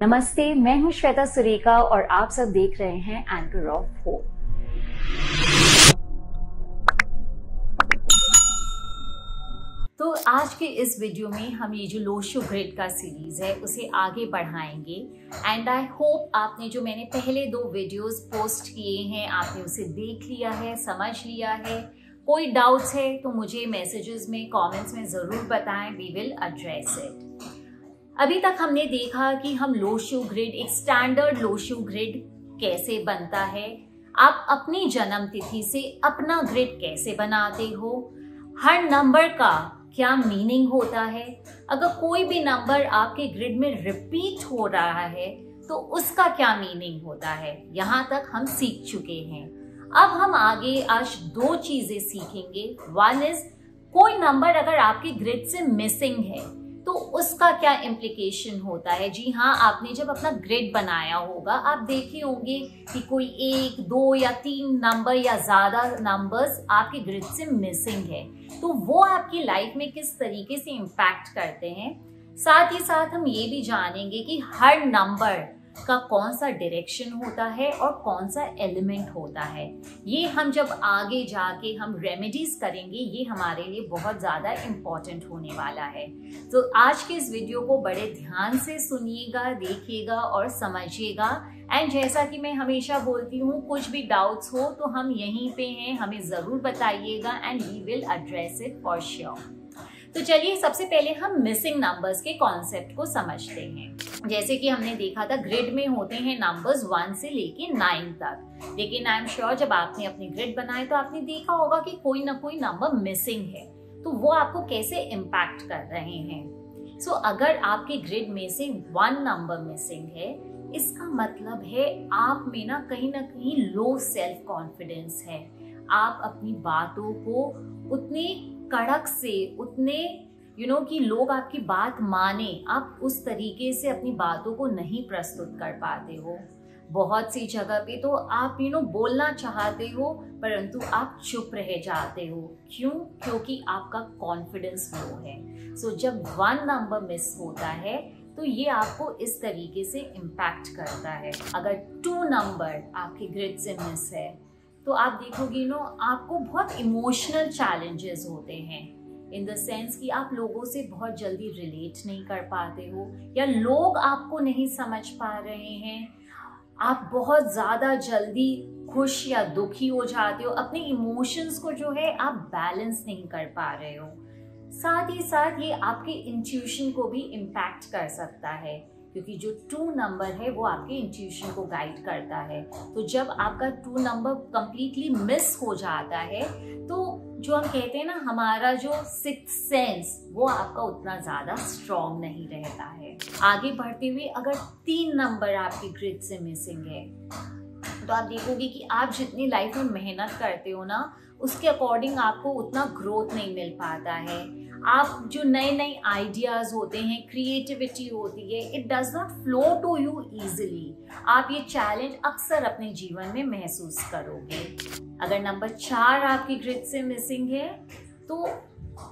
नमस्ते, मैं हूं श्वेता सुरेखा और आप सब देख रहे हैं एंकर ऑफ होप। तो आज के इस वीडियो में हम ये जो लोशो ग्रिड का सीरीज है उसे आगे बढ़ाएंगे एंड आई होप आपने जो मैंने पहले 2 वीडियोस पोस्ट किए हैं आपने उसे देख लिया है, समझ लिया है। कोई डाउट्स है तो मुझे मैसेजेस में, कमेंट्स में जरूर बताएं, वी विल एड्रेस इट। अभी तक हमने देखा कि हम लोशो ग्रिड, एक स्टैंडर्ड लोशो ग्रिड कैसे बनता है, आप अपनी जन्म तिथि से अपना ग्रिड कैसे बनाते हो, हर नंबर का क्या मीनिंग होता है, अगर कोई भी नंबर आपके ग्रिड में रिपीट हो रहा है तो उसका क्या मीनिंग होता है, यहाँ तक हम सीख चुके हैं। अब हम आगे आज 2 चीजें सीखेंगे। वन इज, कोई नंबर अगर आपके ग्रिड से मिसिंग है तो उसका क्या इम्प्लीकेशन होता है। जी हाँ, आपने जब अपना ग्रिड बनाया होगा आप देखे होंगे कि कोई 1, 2 या 3 नंबर या ज्यादा नंबर्स आपके ग्रिड से मिसिंग है, तो वो आपकी लाइफ में किस तरीके से इम्पैक्ट करते हैं। साथ ही साथ हम ये भी जानेंगे कि हर नंबर का कौन सा डायरेक्शन होता है और कौन सा एलिमेंट होता है। ये हम जब आगे जाके हम रेमेडीज करेंगे, ये हमारे लिए बहुत ज्यादा इम्पोर्टेंट होने वाला है। तो आज के इस वीडियो को बड़े ध्यान से सुनिएगा, देखिएगा और समझिएगा। एंड जैसा कि मैं हमेशा बोलती हूँ, कुछ भी डाउट्स हो तो हम यहीं पे हैं, हमें जरूर बताइएगा and we will address it for sure. तो चलिए सबसे पहले हम मिसिंग नंबर्स के कॉन्सेप्ट को समझते हैं। जैसे कि हमने देखा था, ग्रिड में होते हैं नंबर्स 1 से लेके 9 तक, लेकिन आई एम श्योर जब आपने अपने ग्रिड बनाए तो आपने देखा होगा कि कोई ना कोई नंबर मिसिंग है, तो वो आपको कैसे इम्पैक्ट कर रहे हैं। सो अगर आपके ग्रिड में से 1 नंबर मिसिंग है, इसका मतलब है आप में ना कहीं लो सेल्फ कॉन्फिडेंस है। आप अपनी बातों को उतनी कड़क से, उतने कि लोग आपकी बात माने, आप उस तरीके से अपनी बातों को नहीं प्रस्तुत कर पाते हो। बहुत सी जगह पे तो आप बोलना चाहते हो परंतु आप चुप रह जाते हो। क्यों? क्योंकि आपका कॉन्फिडेंस लो है। सो जब 1 नंबर मिस होता है तो ये आपको इस तरीके से इम्पैक्ट करता है। अगर 2 नंबर आपके ग्रिड से मिस है तो आप देखोगे आपको बहुत इमोशनल चैलेंजेस होते हैं, इन द सेंस कि आप लोगों से बहुत जल्दी रिलेट नहीं कर पाते हो या लोग आपको नहीं समझ पा रहे हैं। आप बहुत ज्यादा जल्दी खुश या दुखी हो जाते हो, अपने इमोशंस को जो है आप बैलेंस नहीं कर पा रहे हो। साथ ही साथ ये आपके इंट्यूशन को भी इम्पैक्ट कर सकता है, क्योंकि जो 2 नंबर है वो आपके इंट्यूशन को गाइड करता है। तो जब आपका 2 नंबर कंप्लीटली मिस हो जाता है तो जो हम कहते हैं ना, हमारा जो 6th सेंस वो आपका उतना ज्यादा स्ट्रॉन्ग नहीं रहता है। आगे बढ़ते हुए अगर 3 नंबर आपके ग्रिड से मिसिंग है तो आप देखोगे कि आप जितनी लाइफ में मेहनत करते हो ना, उसके अकॉर्डिंग आपको उतना ग्रोथ नहीं मिल पाता है। आप जो नए आइडियाज होते हैं, क्रिएटिविटी होती है, it does not flow to you easily. आप ये चैलेंज अक्सर अपने जीवन में महसूस करोगे। अगर नंबर 4 आपकी ग्रिड से मिसिंग है तो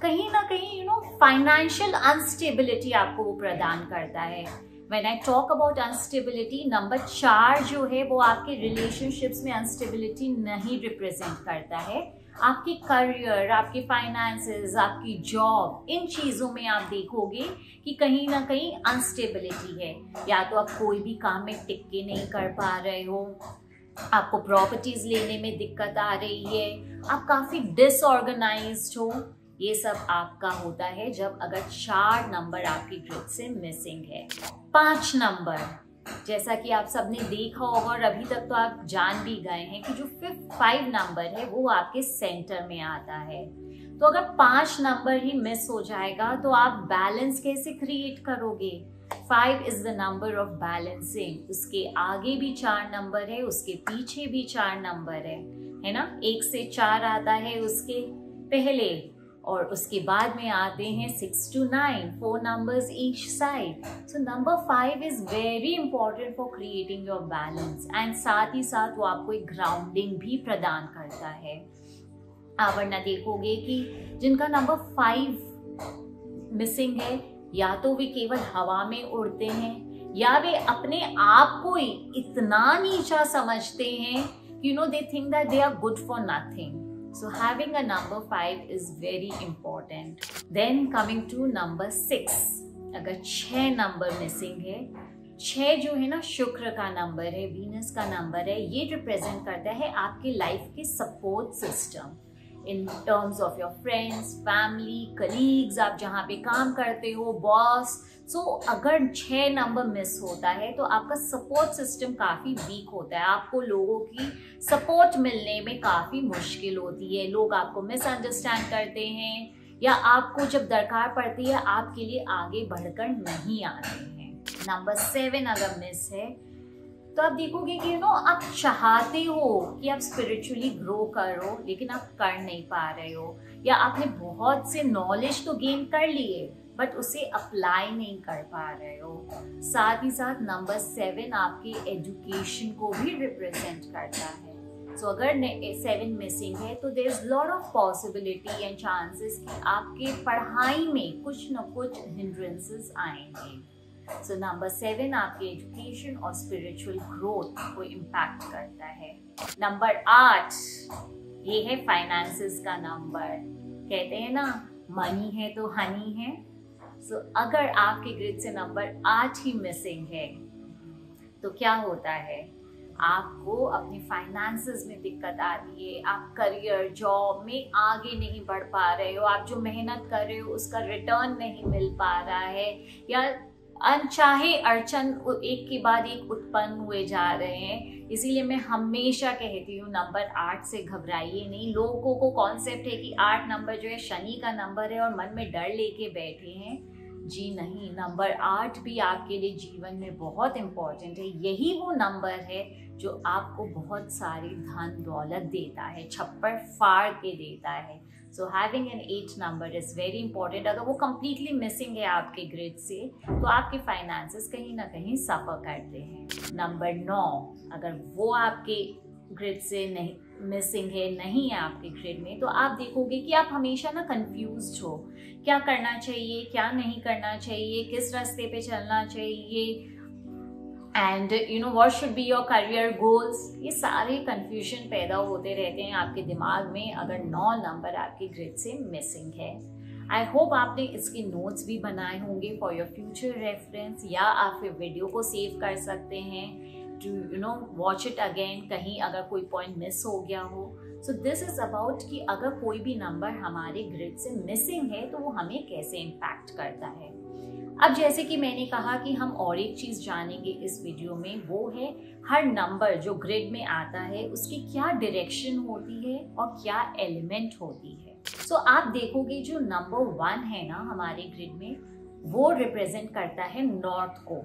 कहीं ना कहीं फाइनेंशियल अनस्टेबिलिटी आपको वो प्रदान करता है। When I talk about instability, number 4 जो है वो आपके रिलेशनशिप्स में अनस्टेबिलिटी नहीं रिप्रेजेंट करता है। आपकी करियर, आपके फाइनेंसेस, आपकी जॉब, इन चीजों में आप देखोगे कि कहीं ना कहीं अनस्टेबिलिटी है। या तो आप कोई भी काम में टिक के नहीं कर पा रहे हो, आपको प्रॉपर्टीज लेने में दिक्कत आ रही है, आप काफी डिसऑर्गेनाइज्ड हो। ये सब आपका होता है जब अगर 4 नंबर आपकी ग्रिड से मिसिंग है। 5 नंबर, जैसा कि आप सबने देखा होगा और अभी तक तो आप जान भी गए हैं कि जो 5 नंबर है वो आपके सेंटर में आता है। तो अगर 5 नंबर ही मिस हो जाएगा तो आप बैलेंस कैसे क्रिएट करोगे। 5 is the number of balancing. उसके आगे भी 4 नंबर है, उसके पीछे भी 4 नंबर है ना। 1 से 4 आता है उसके पहले, और उसके बाद में आते हैं 6 to 9, 4 numbers each side. So number 5 is very important for creating your balance and साथ ही साथ वो आपको एक ग्राउंडिंग भी प्रदान करता है। आप वरना देखोगे कि जिनका नंबर 5 मिसिंग है, या तो वे केवल हवा में उड़ते हैं या वे अपने आप को ही इतना नीचा समझते हैं, you know, they think that they are good for nothing. So having a number 5 is very important. Then coming to number 6, अगर 6 नंबर मिसिंग है, 6 जो है ना शुक्र का नंबर है, वीनस का नंबर है, ये रिप्रेजेंट करता है आपके लाइफ के support system in terms of your friends, family, colleagues, आप जहाँ पे काम करते हो, बॉस। सो अगर 6 नंबर मिस होता है तो आपका सपोर्ट सिस्टम काफ़ी वीक होता है, आपको लोगों की सपोर्ट मिलने में काफ़ी मुश्किल होती है, लोग आपको मिसअंडरस्टैंड करते हैं या आपको जब दरकार पड़ती है आपके लिए आगे बढ़कर नहीं आते हैं। नंबर 7 अगर मिस है तो आप देखोगे कि आप चाहते हो कि आप स्पिरिचुअली ग्रो करो लेकिन आप कर नहीं पा रहे हो, या आपने बहुत से नॉलेज तो गेन कर लिए बट उसे अप्लाई नहीं कर पा रहे हो। साथ ही साथ नंबर 7 आपके एजुकेशन को भी रिप्रेजेंट करता है। सो अगर 7 मिसिंग है तो there is lot of possibility and chances कि आपके पढ़ाई में कुछ न कुछ हिंड्रेंसेस आएंगे। सो नंबर 7 आपके एजुकेशन और स्पिरिचुअल ग्रोथ को इम्पैक्ट करता है। नंबर 8 ये है फाइनेंसेस का नंबर। कहते हैं ना, मनी है तो हनी है। सो अगर आपके ग्रिड से नंबर 8 ही मिसिंग है तो क्या होता है, आपको अपने फाइनेंसेस में दिक्कत आ रही है, आप करियर जॉब में आगे नहीं बढ़ पा रहे हो, आप जो मेहनत कर रहे हो उसका रिटर्न नहीं मिल पा रहा है, या अनचाहे अड़चन एक के बाद एक उत्पन्न हुए जा रहे हैं। इसीलिए मैं हमेशा कहती हूँ नंबर 8 से घबराइए नहीं। लोगों को कॉन्सेप्ट है कि 8 नंबर जो है शनि का नंबर है और मन में डर लेके बैठे हैं। जी नहीं, नंबर 8 भी आपके लिए जीवन में बहुत इम्पोर्टेंट है। यही वो नंबर है जो आपको बहुत सारी धन दौलत देता है, छप्पर फाड़ के देता है। So having an 8 number is very important. अगर वो कम्प्लीटली मिसिंग है आपके ग्रिड से तो आपके फाइनेंसेस कहीं ना कहीं सफ़र करते हैं। नंबर 9 अगर वो आपके ग्रिड से नहीं मिसिंग है, नहीं है आपके ग्रिड में, तो आप देखोगे कि आप हमेशा ना कंफ्यूज हो, क्या करना चाहिए, क्या नहीं करना चाहिए, किस रास्ते पे चलना चाहिए, and what should be your career goals. ये सारे कंफ्यूजन पैदा होते रहते हैं आपके दिमाग में अगर 9 नंबर आपके ग्रिड से मिसिंग है। आई होप आपने इसके नोट्स भी बनाए होंगे फॉर योर फ्यूचर रेफरेंस, या आप फिर वीडियो को सेव कर सकते हैं टू वॉच इट अगेन, कहीं अगर कोई पॉइंट मिस हो गया हो। सो दिस इज अबाउट कि अगर कोई भी नंबर हमारे ग्रिड से मिसिंग है तो वो हमें कैसे इम्पैक्ट करता है। अब जैसे कि मैंने कहा कि हम और एक चीज़ जानेंगे इस वीडियो में, वो है हर नंबर जो ग्रिड में आता है उसकी क्या डायरेक्शन होती है और क्या एलिमेंट होती है। सो आप देखोगे जो नंबर 1 है ना हमारे ग्रिड में, वो रिप्रेजेंट करता है नॉर्थ को।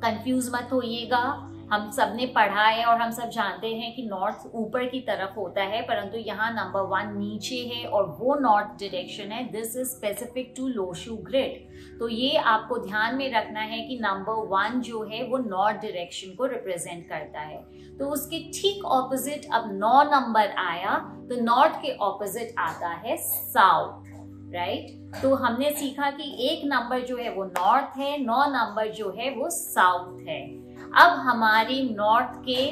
कंफ्यूज मत होइएगा, हम सब ने पढ़ा है और हम सब जानते हैं कि नॉर्थ ऊपर की तरफ होता है, परंतु यहाँ नंबर 1 नीचे है और वो नॉर्थ डायरेक्शन है। This is specific to Lo Shu grid. तो ये आपको ध्यान में रखना है कि नंबर 1 जो है वो नॉर्थ डायरेक्शन को रिप्रेजेंट करता है। तो उसके ठीक ऑपोजिट अब 9 नंबर आया तो नॉर्थ के ऑपोजिट आता है साउथ, राइट। तो हमने सीखा कि एक नंबर जो है वो नॉर्थ है, 9 नंबर जो है वो साउथ है। अब हमारी नॉर्थ के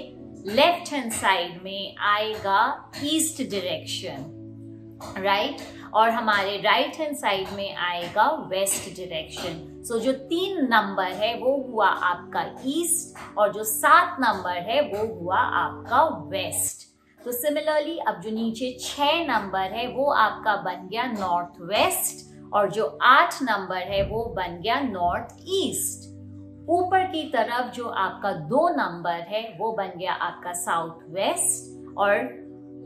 लेफ्ट हैंड साइड में आएगा ईस्ट डायरेक्शन, राइट, और हमारे राइट हैंड साइड में आएगा वेस्ट डायरेक्शन। सो जो 3 नंबर है वो हुआ आपका ईस्ट और जो 7 नंबर है वो हुआ आपका वेस्ट। तो सिमिलरली अब जो नीचे 6 नंबर है वो आपका बन गया नॉर्थ वेस्ट और जो 8 नंबर है वो बन गया नॉर्थ ईस्ट। ऊपर की तरफ जो आपका 2 नंबर है वो बन गया आपका साउथ वेस्ट और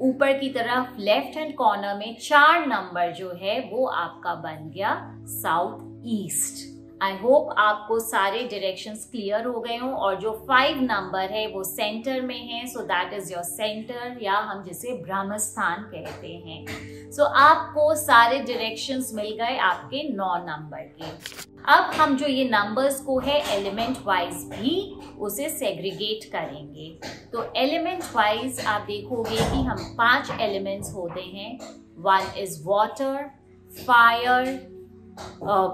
ऊपर की तरफ लेफ्ट हैंड कॉर्नर में 4 नंबर जो है वो आपका बन गया साउथ ईस्ट। आई होप आपको सारे डायरेक्शंस क्लियर हो गए हों और जो 5 नंबर है वो सेंटर में है, so that is your centre, या हम जिसे ब्रह्म स्थान कहते हैं। सो आपको सारे डायरेक्शंस मिल गए आपके 9 नंबर के। अब हम जो ये नंबर्स को है एलिमेंट वाइज भी उसे सेग्रीगेट करेंगे। तो एलिमेंट वाइज आप देखोगे कि हम 5 एलिमेंट्स होते हैं। 1 is water, fire,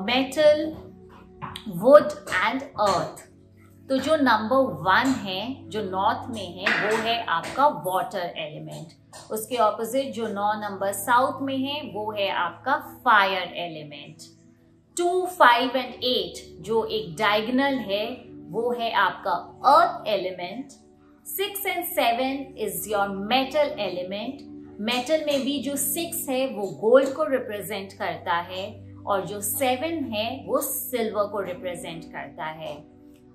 metal, would and earth. तो जो नंबर 1 है जो नॉर्थ में है वो है आपका वाटर एलिमेंट। उसके ऑपोजिट जो 9 नंबर साउथ में है वो है आपका फायर एलिमेंट। 2, 5 एंड 8 जो एक डायगोनल है वो है आपका earth element. 6 and 7 is your metal element. Metal में भी जो 6 है वो गोल्ड को रिप्रेजेंट करता है और जो 7 है वो सिल्वर को रिप्रेजेंट करता है।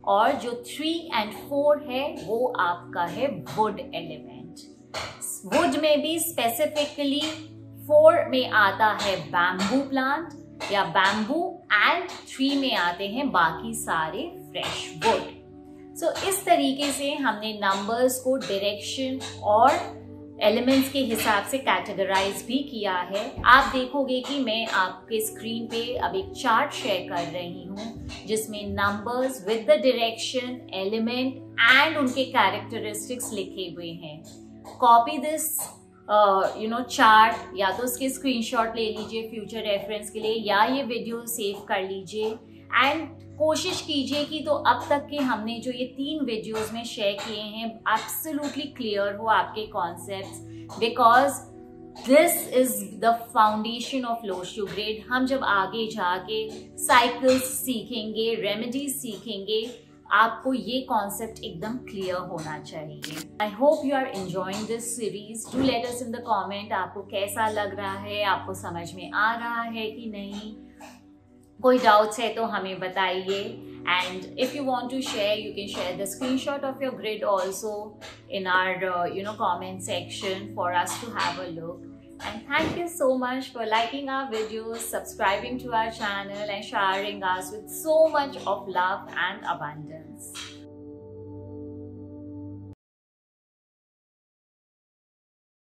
और जो 3 एंड 4 है वो आपका है वुड एलिमेंट। वुड में भी स्पेसिफिकली 4 में आता है बैम्बू प्लांट या बैम्बू एंड 3 में आते हैं बाकी सारे फ्रेश वुड। सो इस तरीके से हमने नंबर्स को डायरेक्शन और एलिमेंट्स के हिसाब से कैटेगराइज भी किया है। आप देखोगे कि मैं आपके स्क्रीन पे अब एक चार्ट शेयर कर रही हूँ जिसमें numbers with the direction, element and उनके कैरेक्टरिस्टिक्स लिखे हुए हैं। कॉपी दिस चार्ट, या तो उसके स्क्रीनशॉट ले लीजिए फ्यूचर रेफरेंस के लिए, या ये वीडियो सेव कर लीजिए एंड कोशिश कीजिए कि तो अब तक के हमने जो ये 3 वीडियोस में शेयर किए हैं एब्सोल्युटली क्लियर हो आपके concepts, because this is the foundation of Lo Shu grade. हम जब आगे जाके साइकिल्स सीखेंगे, रेमेडीज सीखेंगे, आपको ये कॉन्सेप्ट एकदम क्लियर होना चाहिए। I hope you are enjoying this series. Do let us in the comment आपको कैसा लग रहा है, आपको समझ में आ रहा है कि नहीं। कोई डाउट्स है तो हमें बताइए, and if you want to share you can share the screenshot of your grid also in our comment section for us to have a look. And thank you so much for liking our videos, subscribing to our channel and showering us with so much of love and abundance.